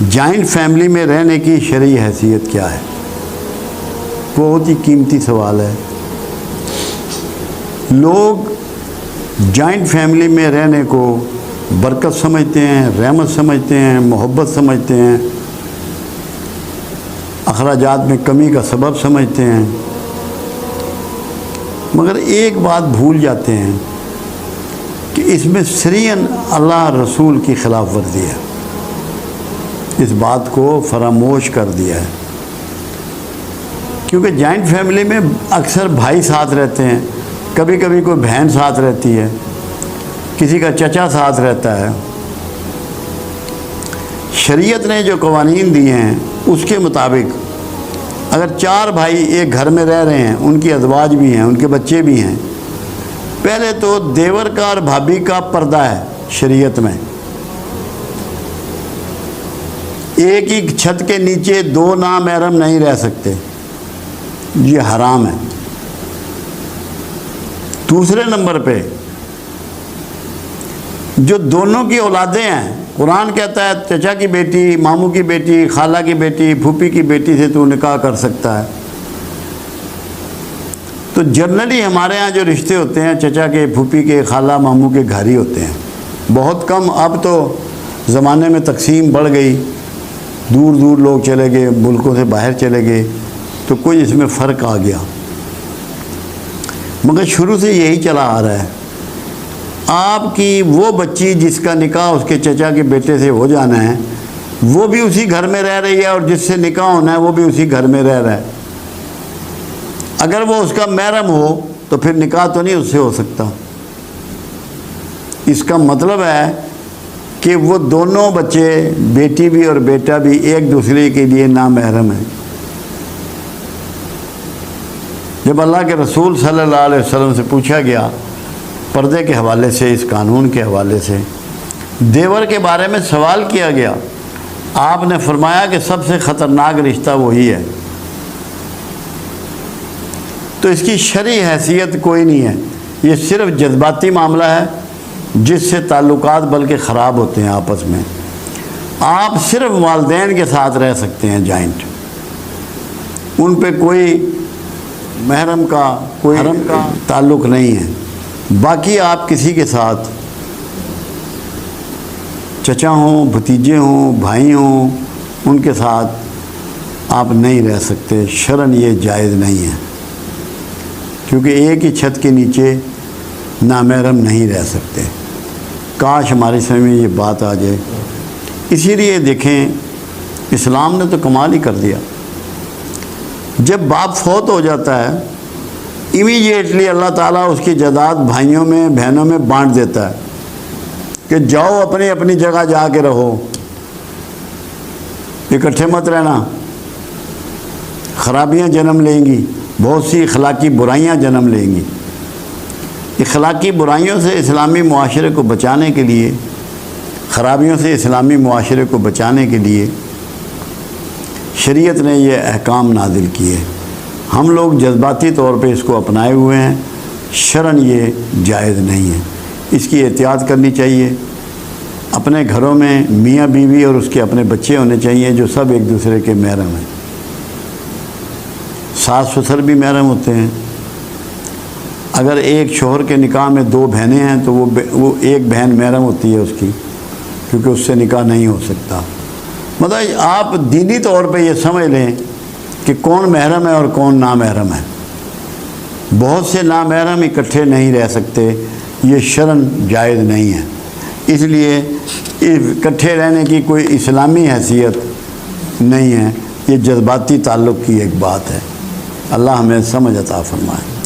Joint family میں رہنے کی شرعی حیثیت کیا ہے؟ بہت ہی قیمتی سوال ہے۔ لوگ جوائنٹ فیملی میں رہنے کو برکت سمجھتے ہیں، رحمت سمجھتے ہیں، محبت سمجھتے ہیں، اخراجات میں کمی کا سبب سمجھتے ہیں، مگر ایک بات بھول جاتے ہیں کہ اس میں صریحاً اللہ رسول کی خلاف ورزی ہے۔ اس بات کو فراموش کر دیا ہے، کیونکہ جوائنٹ فیملی میں اکثر بھائی ساتھ رہتے ہیں، کبھی کبھی کوئی بہن ساتھ رہتی ہے، کسی کا چچا ساتھ رہتا ہے۔ شریعت نے جو قوانین دیے ہیں اس کے مطابق اگر 4 بھائی ایک گھر میں رہ رہے ہیں، ان کی ازواج بھی ہیں، ان کے بچے بھی ہیں، پہلے تو دیور کا اور بھابھی کا پردہ ہے شریعت میں۔ ایک ہی چھت کے نیچے 2 نامحرم نہیں رہ سکتے، یہ حرام ہے۔ دوسرے نمبر پہ جو دونوں کی اولادیں ہیں، قرآن کہتا ہے چچا کی بیٹی، ماموں کی بیٹی، خالہ کی بیٹی، پھوپھی کی بیٹی سے تو نکاح کر سکتا ہے۔ تو جنرلی ہمارے ہاں جو رشتے ہوتے ہیں چچا کے، پھوپھی کے، خالہ ماموں کے گھر ہی ہوتے ہیں، بہت کم۔ اب تو زمانے میں تقسیم بڑھ گئی، دور دور لوگ چلے گئے، ملکوں سے باہر چلے گئے، تو کوئی اس میں فرق آ گیا، مگر شروع سے یہی چلا آ رہا ہے۔ آپ کی وہ بچی جس کا نکاح اس کے چچا کے بیٹے سے ہو جانا ہے، وہ بھی اسی گھر میں رہ رہی ہے، اور جس سے نکاح ہونا ہے وہ بھی اسی گھر میں رہ رہا ہے۔ اگر وہ اس کا محرم ہو تو پھر نکاح تو نہیں اس سے ہو سکتا۔ اس کا مطلب ہے کہ وہ دونوں بچے، بیٹی بھی اور بیٹا بھی، ایک دوسرے کے لیے نامحرم ہیں۔ جب اللہ کے رسول صلی اللہ علیہ وسلم سے پوچھا گیا پردے کے حوالے سے، اس قانون کے حوالے سے، دیور کے بارے میں سوال کیا گیا، آپ نے فرمایا کہ سب سے خطرناک رشتہ وہی ہے۔ تو اس کی شرعی حیثیت کوئی نہیں ہے، یہ صرف جذباتی معاملہ ہے جس سے تعلقات بلکہ خراب ہوتے ہیں آپس میں۔ آپ صرف والدین کے ساتھ رہ سکتے ہیں جوائنٹ، ان پہ کوئی محرم کا، کوئی حرم کا تعلق نہیں ہے۔ باقی آپ کسی کے ساتھ، چچا ہوں، بھتیجے ہوں، بھائی ہوں، ان کے ساتھ آپ نہیں رہ سکتے، شرعاً یہ جائز نہیں ہے، کیونکہ ایک ہی چھت کے نیچے نامحرم نہیں رہ سکتے۔ کاش ہماری سمجھ میں یہ بات آ جائے۔ اسی لیے دیکھیں، اسلام نے تو کمال ہی کر دیا۔ جب باپ فوت ہو جاتا ہے، امیڈیٹلی اللہ تعالیٰ اس کی جائیداد بھائیوں میں، بہنوں میں بانٹ دیتا ہے کہ جاؤ اپنی اپنی جگہ جا کے رہو، اکٹھے مت رہنا، خرابیاں جنم لیں گی، بہت سی اخلاقی برائیاں جنم لیں گی۔ اخلاقی برائیوں سے اسلامی معاشرے کو بچانے کے لیے، خرابیوں سے اسلامی معاشرے کو بچانے کے لیے شریعت نے یہ احکام نازل کیے۔ ہم لوگ جذباتی طور پہ اس کو اپنائے ہوئے ہیں، شرعاً یہ جائز نہیں ہے۔ اس کی احتیاط کرنی چاہیے۔ اپنے گھروں میں میاں بیوی اور اس کے اپنے بچے ہونے چاہیے جو سب ایک دوسرے کے محرم ہیں۔ ساس سسر بھی محرم ہوتے ہیں۔ اگر ایک شوہر کے نکاح میں 2 بہنیں ہیں تو وہ ایک بہن محرم ہوتی ہے اس کی، کیونکہ اس سے نکاح نہیں ہو سکتا۔ مطلب آپ دینی طور پہ یہ سمجھ لیں کہ کون محرم ہے اور کون نامحرم ہے۔ بہت سے نامحرم اکٹھے نہیں رہ سکتے، یہ شرعاً جائز نہیں ہے۔ اس لیے اکٹھے رہنے کی کوئی اسلامی حیثیت نہیں ہے، یہ جذباتی تعلق کی ایک بات ہے۔ اللہ ہمیں سمجھ عطا فرمائے۔